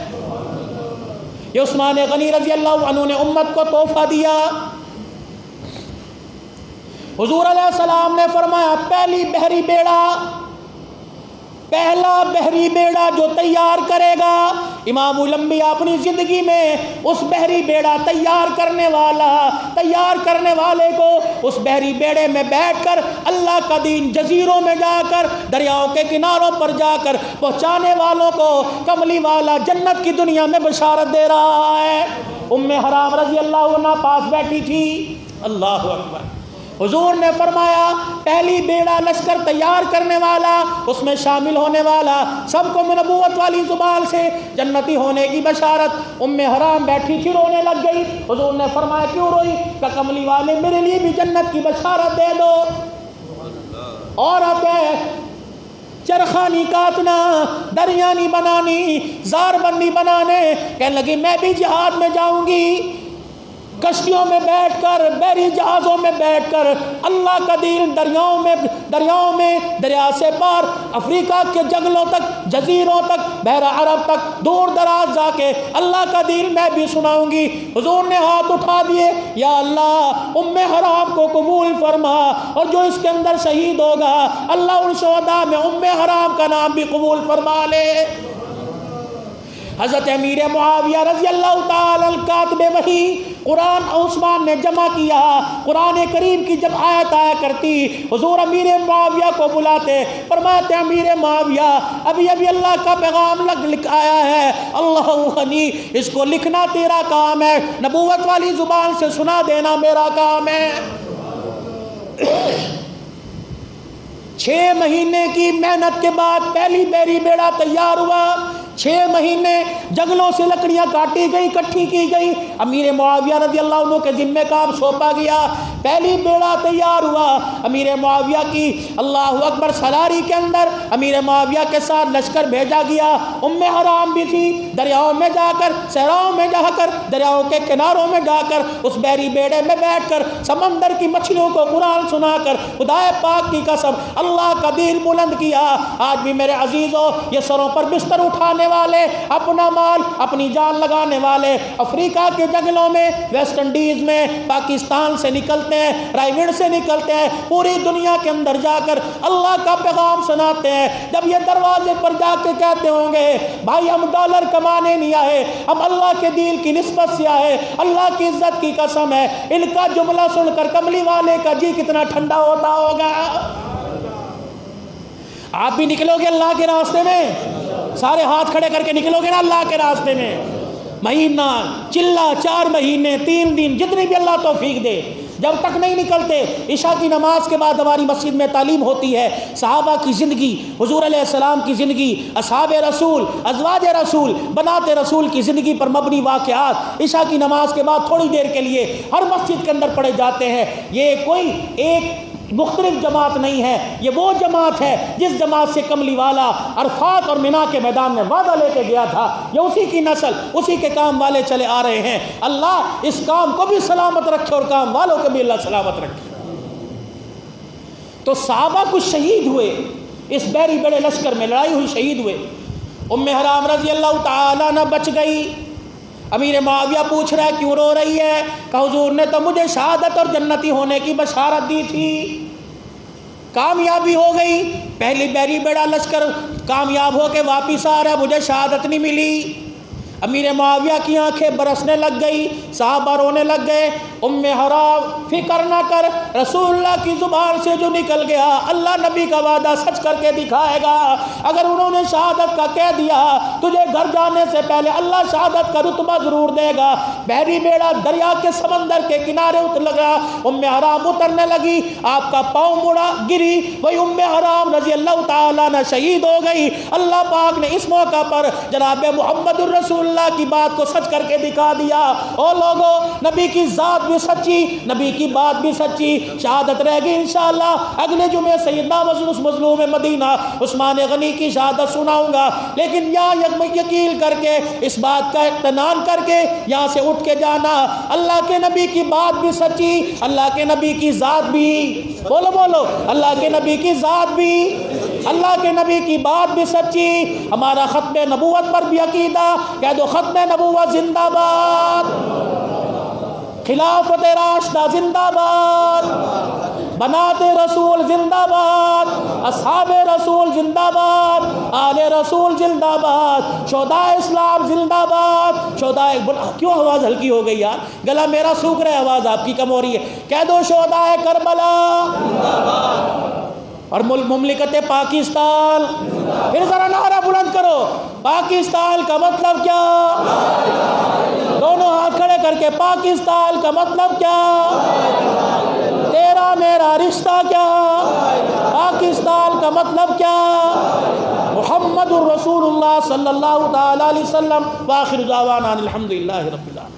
[SPEAKER 1] یہ عثمان غنی رضی اللہ عنہ نے امت کو تحفہ دیا۔ حضور علیہ السلام نے فرمایا پہلا بحری بیڑا جو تیار کرے گا، امام الانبیاء اپنی زندگی میں اس بحری بیڑا تیار کرنے والے کو اس بحری بیڑے میں بیٹھ کر اللہ کا دین جزیروں میں جا کر، دریاؤں کے کناروں پر جا کر پہنچانے والوں کو کملی والا جنت کی دنیا میں بشارت دے رہا ہے۔ ام حرام رضی اللہ عنہ پاس بیٹھی تھی۔ اللہ اکبر۔ حضور نے فرمایا پہلی بیڑا لشکر تیار کرنے والا، اس میں شامل ہونے والا، سب کو نبوت والی زبان سے جنتی ہونے کی بشارت۔ ام حرام بیٹھی تھی، رونے لگ گئی۔ حضور نے فرمایا کیوں روئی؟ کہ کملی والے میرے لیے بھی جنت کی بشارت دے دو۔ عورت ہے، چرخہ نہیں کاٹنا، دریا نہیں بنانی، زار بندی بنانے، کہنے لگی میں بھی جہاد میں جاؤں گی، کشتیوں میں بیٹھ کر، بحری جہازوں میں بیٹھ کر اللہ کا دین دریاؤں میں دریا سے پار افریقہ کے جنگلوں تک، جزیروں تک، بحر عرب تک، دور دراز جا کے اللہ کا دین میں بھی سناؤں گی۔ حضور نے ہاتھ اٹھا دیے، یا اللہ ام حرام کو قبول فرما، اور جو اس کے اندر شہید ہوگا اللہ ان شہداء میں ام حرام کا نام بھی قبول فرما لے۔ حضرت امیر معاویہ رضی اللہ تعالی عنہ کاتب وحی قرآن عثمان نے جمع کیا۔ قرآن کریم کی جب آیت آیا کرتی، حضور امیر معاویہ کو بلاتے، فرماتے امیر معاویہ ابھی اللہ کا پیغام لکھ آیا ہے، اللہ غنی اس کو لکھنا تیرا کام ہے، نبوت والی زبان سے سنا دینا میرا کام ہے۔ 6 مہینے کی محنت کے بعد پہلی بحری بیڑا تیار ہوا۔ 6 مہینے جنگلوں سے لکڑیاں کاٹی گئی، اکٹھی کی گئی، امیر معاویہ رضی اللہ عنہ کے ذمہ کام سونپا گیا، پہلی بیڑا تیار ہوا۔ امیر معاویہ کی اللہ اکبر سالاری کے اندر امیر معاویہ کے ساتھ لشکر بھیجا گیا۔ ام حرام بھی تھی، دریاؤں میں جا کر، صحراؤں میں جا کر، دریاؤں کے کناروں میں جا کر اس بحری بیڑے میں بیٹھ کر سمندر کی مچھلیوں کو قرآن سنا کر خدا پاک کی قسم اللہ کا دین بلند کیا۔ آج بھی میرے عزیزوں یہ سروں پر بستر اٹھانے والے، اپنا مال اپنی جان لگانے والے افریقہ کے جنگلوں میں، ویسٹ انڈیز میں، پاکستان سے نکلتے ہیں، رائیوڈ سے نکلتے ہیں، پوری دنیا کے اندر جا کر اللہ کا پیغام سناتے ہیں۔ جب یہ دروازے پر جا کے کہتے ہوں گے بھائی ہم ڈالر کمانے نہیں آئے، ہم اللہ کے دین کی نسبت سے آئے، اللہ کی عزت کی قسم ہے، ان کا جملہ سن کر کملی والے کا جی کتنا ٹھنڈا ہوتا ہوگا۔ آپ بھی نکلو گے اللہ کے راستے میں، سارے ہاتھ کھڑے کر کے نکلو گے نا اللہ کے راستے میں، مہینہ چلا 4 مہینے 3 دن جتنی بھی اللہ توفیق دے، جب تک نہیں نکلتے عشاء کی نماز کے بعد ہماری مسجد میں تعلیم ہوتی ہے صحابہ کی زندگی، حضور علیہ السلام کی زندگی، اصحاب رسول، ازواج رسول، بنات رسول کی زندگی پر مبنی واقعات عشاء کی نماز کے بعد تھوڑی دیر کے لیے ہر مسجد کے اندر پڑھے جاتے ہیں۔ یہ کوئی ایک مختلف جماعت نہیں ہے، یہ وہ جماعت ہے جس جماعت سے کملی والا عرفات اور منا کے میدان میں وعدہ لے کے گیا تھا، یہ اسی کی نسل، اسی کے کام والے چلے آ رہے ہیں۔ اللہ اس کام کو بھی سلامت رکھے اور کام والوں کو بھی اللہ سلامت رکھے۔ تو صحابہ کچھ شہید ہوئے اس بحری بڑے لشکر میں، لڑائی ہوئی، شہید ہوئے۔ ام حرام رضی اللہ تعالیٰ عنہ بچ گئی۔ امیر معاویہ پوچھ رہا ہے کیوں رو رہی ہے؟ کہ حضور نے تو مجھے شہادت اور جنتی ہونے کی بشارت دی تھی، کامیابی ہو گئی، پہلی بحری بیڑا لشکر کامیاب ہو کے واپس آ رہا ہے، مجھے شہادت نہیں ملی۔ امیر معاویہ کی آنکھیں برسنے لگ گئی، صحابہ رونے لگ گئے۔ ام حرام فکر نہ کر، رسول اللہ کی زبان سے جو نکل گیا اللہ نبی کا وعدہ سچ کر کے دکھائے گا۔ اگر انہوں نے شہادت کا کہہ دیا تجھے گھر جانے سے پہلے اللہ شہادت کا رتبہ ضرور دے گا۔ بحری بیڑا دریا کے سمندر کے کنارے اتر لگا، ام حرام اترنے لگی، آپ کا پاؤں مڑا، گری، وہی ام حرام رضی اللہ تعالیٰ عنہ شہید ہو گئی۔ اللہ پاک نے اس موقع پر جناب محمد الرسول اللہ کی بات کو سچ کر کے دکھا دیا۔ او لوگو، نبی کی ذات بھی سچی، نبی کی بات بھی سچی، شہادت رہے گی انشاءاللہ۔ اگلے جمعے سیدنا مظلوم مدینہ عثمان غنی کی شہادت سناؤں گا، لیکن یہاں یقین کر کے اس بات کا اطمینان کر کے یہاں سے اٹھ کے جانا، اللہ کے نبی کی بات بھی سچی، اللہ کے نبی کی ذات بھی، بولو بولو، اللہ کے نبی کی ذات بھی، اللہ کے نبی کی بات بھی سچی۔ ہمارا ختم نبوت پر بھی عقیدہ، کہہ دو ختم نبوت زندہ باد، خلافت راشدہ زندہ باد، بنات رسول زندہ باد، اصحاب رسول زندہ باد، آل رسول زندہ باد، شہداء اسلام زندہ باد، شہداء کیوں آواز ہلکی ہو گئی یار؟ گلا میرا سوکھ رہا ہے، آواز آپ کی کم ہو رہی ہے۔ کہہ دو شہداء کربلا اور مملکت پاکستان، پھر ذرا نعرہ بلند کرو، پاکستان کا مطلب کیا؟ دونوں ہاتھ کھڑے کر کے، پاکستان کا مطلب کیا؟ تیرا میرا رشتہ کیا؟ پاکستان کا مطلب کیا؟ محمد الرسول اللہ صلی اللہ تعالی علیہ وسلم۔ وآخر دعوانا الحمدللہ رب العالمین۔